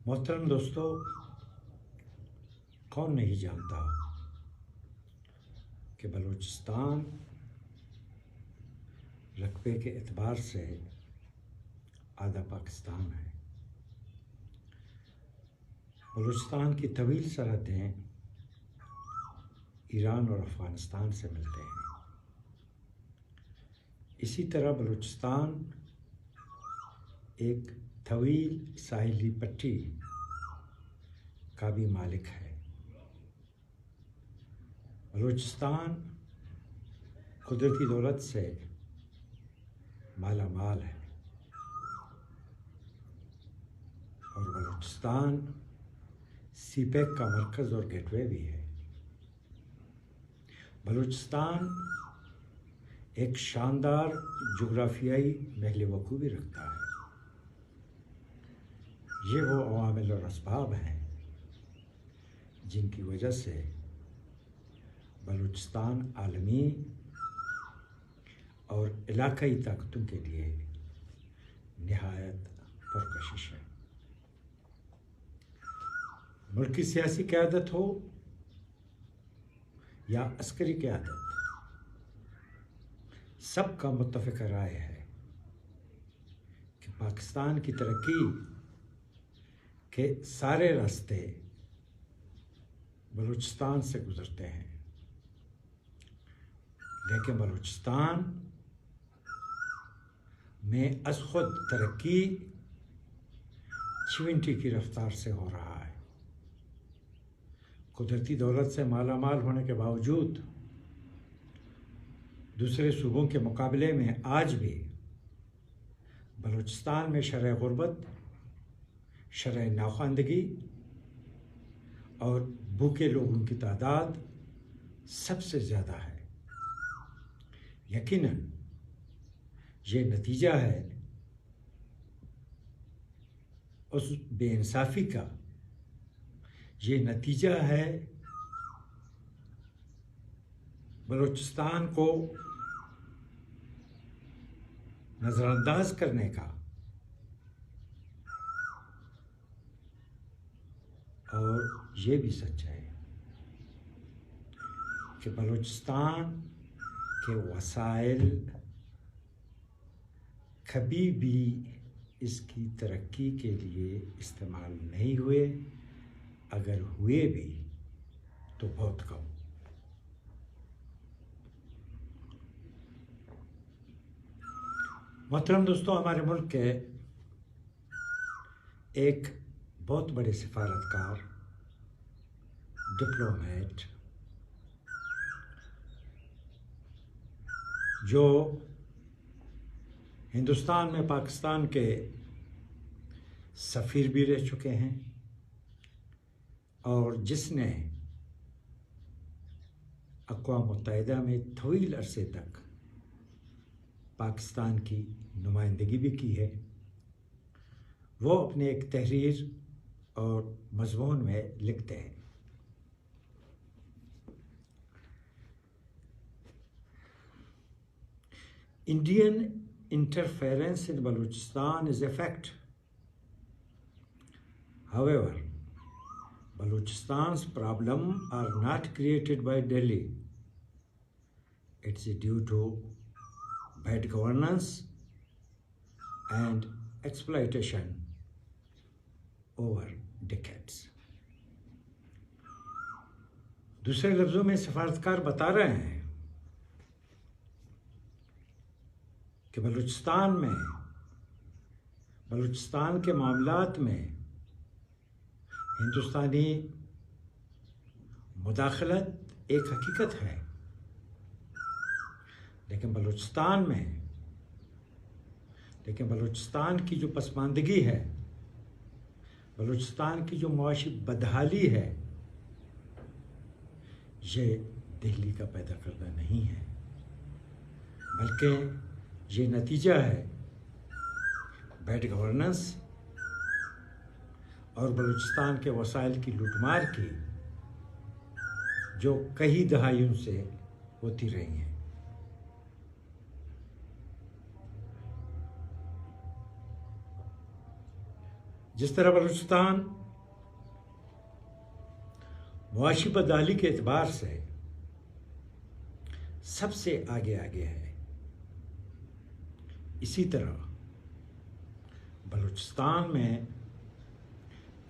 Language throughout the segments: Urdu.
محترم دوستو، کون نہیں جانتا کہ بلوچستان رقبے کے اعتبار سے آدھا پاکستان ہے۔ بلوچستان کی طویل سرحدیں ایران اور افغانستان سے ملتے ہیں۔ اسی طرح بلوچستان ایک طویل ساحلی پٹی کا بھی مالک ہے۔ بلوچستان قدرتی دولت سے مالا مال ہے اور بلوچستان سی پیک کا مرکز اور گیٹ وے بھی ہے۔ بلوچستان ایک شاندار جغرافیائی محل وقوع بھی رکھتا ہے۔ یہ وہ عوامل اور اسباب ہیں جن کی وجہ سے بلوچستان عالمی اور علاقائی طاقتوں کے لیے نہایت پرکشش ہے۔ ملک کی سیاسی قیادت ہو یا عسکری قیادت، سب کا متفق رائے ہے کہ پاکستان کی ترقی کے سارے راستے بلوچستان سے گزرتے ہیں، لیکن بلوچستان میں از خود ترقی چیونٹی کی رفتار سے ہو رہا ہے۔ قدرتی دولت سے مالا مال ہونے کے باوجود دوسرے صوبوں کے مقابلے میں آج بھی بلوچستان میں شرح غربت، شرح ناخواندگی اور بھوکے لوگوں کی تعداد سب سے زیادہ ہے۔ یقیناً یہ نتیجہ ہے اس بے انصافی کا، یہ نتیجہ ہے بلوچستان کو نظر انداز کرنے کا، اور یہ بھی سچ ہے کہ بلوچستان کے وسائل کبھی بھی اس کی ترقی کے لیے استعمال نہیں ہوئے، اگر ہوئے بھی تو بہت کم۔ محترم دوستو، ہمارے ملک کے ایک بہت بڑے سفارتکار، ڈپلومیٹ، جو ہندوستان میں پاکستان کے سفیر بھی رہ چکے ہیں اور جس نے اقوام متحدہ میں طویل عرصے تک پاکستان کی نمائندگی بھی کی ہے، وہ اپنے ایک تحریر اور مضمون میں لکھتے ہیں: Indian interference in Balochistan is a fact. However, Balochistan's problems are not created by Delhi. It's due to bad governance and exploitation over decades. دوسرے لفظوں میں سفارتکار بتا رہے ہیں کہ بلوچستان کے معاملات میں ہندوستانی مداخلت ایک حقیقت ہے، لیکن بلوچستان کی جو پسماندگی ہے، بلوچستان کی جو معاشی بدحالی ہے، یہ دہلی کا پیدا کردہ نہیں ہے، بلکہ یہ نتیجہ ہے بیڈ گورننس اور بلوچستان کے وسائل کی لوٹ مار کی، جو کئی دہائیوں سے ہوتی رہی ہیں۔ جس طرح بلوچستان معاشی بدحالی کے اعتبار سے سب سے آگے ہے، اسی طرح بلوچستان میں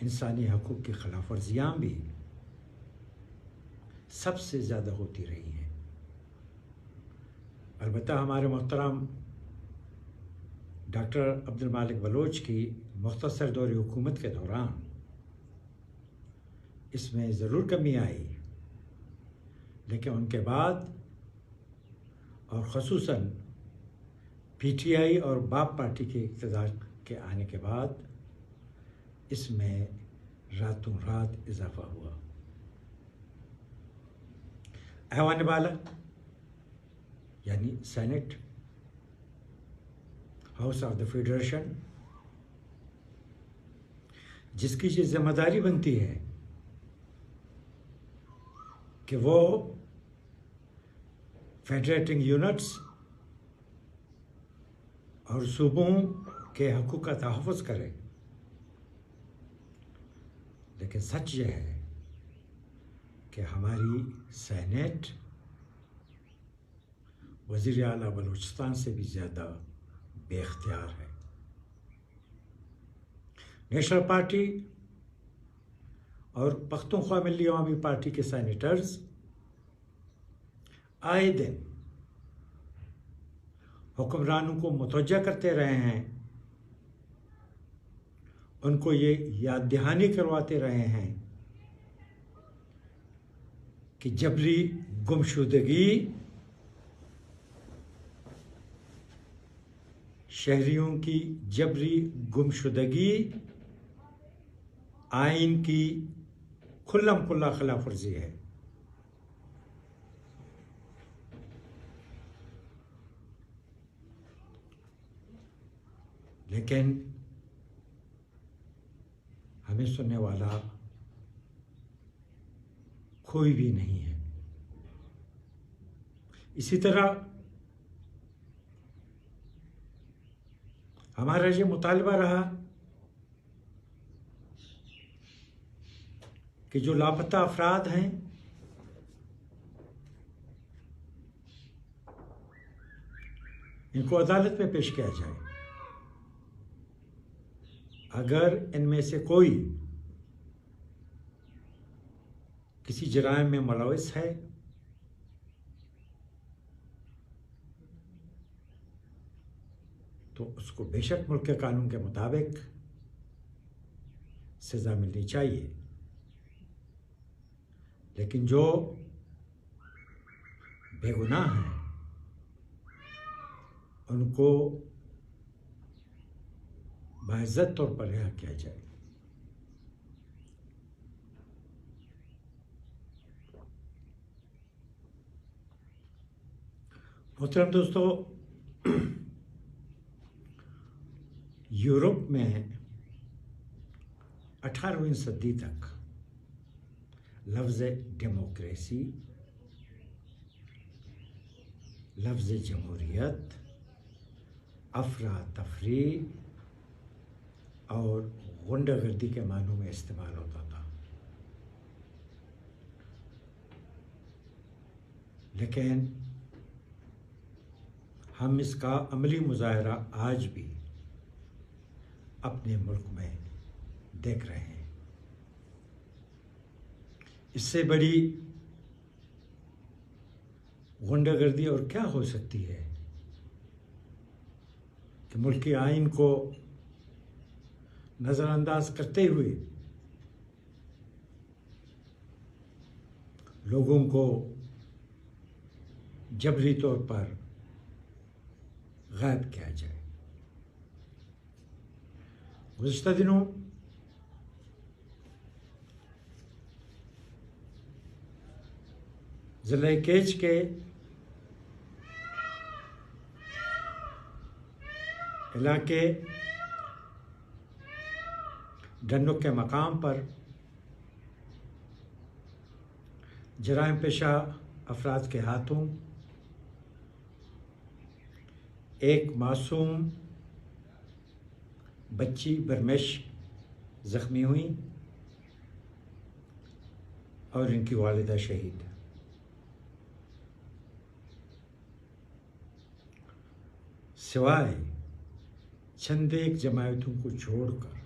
انسانی حقوق کی خلاف ورزیاں بھی سب سے زیادہ ہوتی رہی ہیں۔ البتہ ہمارے محترم ڈاکٹر عبد المالک بلوچ کی مختصر دور حکومت کے دوران اس میں ضرور کمی آئی، لیکن ان کے بعد اور خصوصاً پی ٹی آئی اور باپ پارٹی کے اقتدار کے آنے کے بعد اس میں راتوں رات اضافہ ہوا۔ ایوان بالا یعنی senate, house of the federation, جس کی یہ ذمہ داری بنتی ہے کہ وہ فیڈریٹنگ یونٹس اور صوبوں کے حقوق کا تحفظ کرے، لیکن سچ یہ ہے کہ ہماری سینٹ وزیر اعلیٰ بلوچستان سے بھی زیادہ بے اختیار ہے۔ نیشنل پارٹی اور پختونخوا ملی عوامی پارٹی کے سینیٹرز آئے دن حکمرانوں کو متوجہ کرتے رہے ہیں، ان کو یہ یاد دہانی کرواتے رہے ہیں کہ جبری گمشدگی شہریوں کی جبری گمشدگی آئین کی کھلم کھلا خلاف ورزی ہے۔ لیکن ہمیں سننے والا کوئی بھی نہیں ہے۔ اسی طرح ہمارا یہ مطالبہ رہا کہ جو لاپتہ افراد ہیں ان کو عدالت میں پیش کیا جائے۔ اگر ان میں سے کوئی کسی جرائم میں ملوث ہے تو اس کو بے شک ملک کے قانون کے مطابق سزا ملنی چاہیے، لیکن جو بے گناہ ہیں ان کو باعزت طور پر رہا کیا جائے۔ محترم دوستو، یورپ میں 18ویں صدی تک لفظ ڈیموکریسی، لفظ جمہوریت افراتفری اور غنڈہ گردی کے معنوں میں استعمال ہوتا تھا، لیکن ہم اس کا عملی مظاہرہ آج بھی اپنے ملک میں دیکھ رہے ہیں۔ اس سے بڑی غنڈہ گردی اور کیا ہو سکتی ہے کہ ملکی آئین کو نظر انداز کرتے ہوئے لوگوں کو جبری طور پر غائب کیا جائے۔ گزشتہ دنوں ضلع کیچ کے علاقے ڈنوک کے مقام پر جرائم پیشہ افراد کے ہاتھوں ایک معصوم بچی برمش زخمی ہوئیں اور ان کی والدہ شہید. سوائے چند ایک جماعتوں کو چھوڑ کر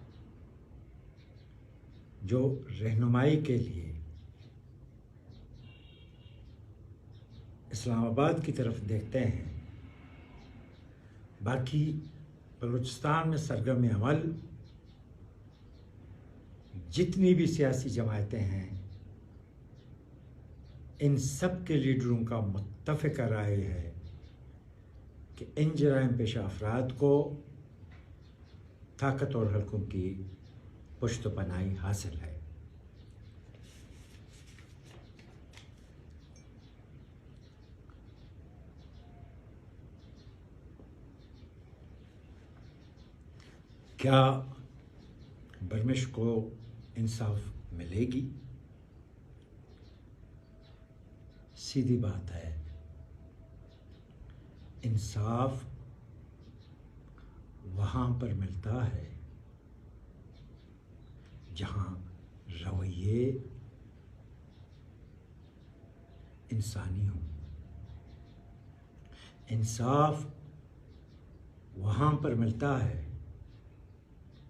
جو رہنمائی کے لیے اسلام آباد کی طرف دیکھتے ہیں، باقی بلوچستان میں سرگرم عمل جتنی بھی سیاسی جماعتیں ہیں، ان سب کے لیڈروں کا متفقہ رائے ہے کہ ان جرائم پیشہ افراد کو طاقتور حلقوں کی پشت پناہی حاصل ہے. کیا برمش کو انصاف ملے گی؟ سیدھی بات ہے، انصاف وہاں پر ملتا ہے جہاں رویے انسانی ہوں. انصاف وہاں پر ملتا ہے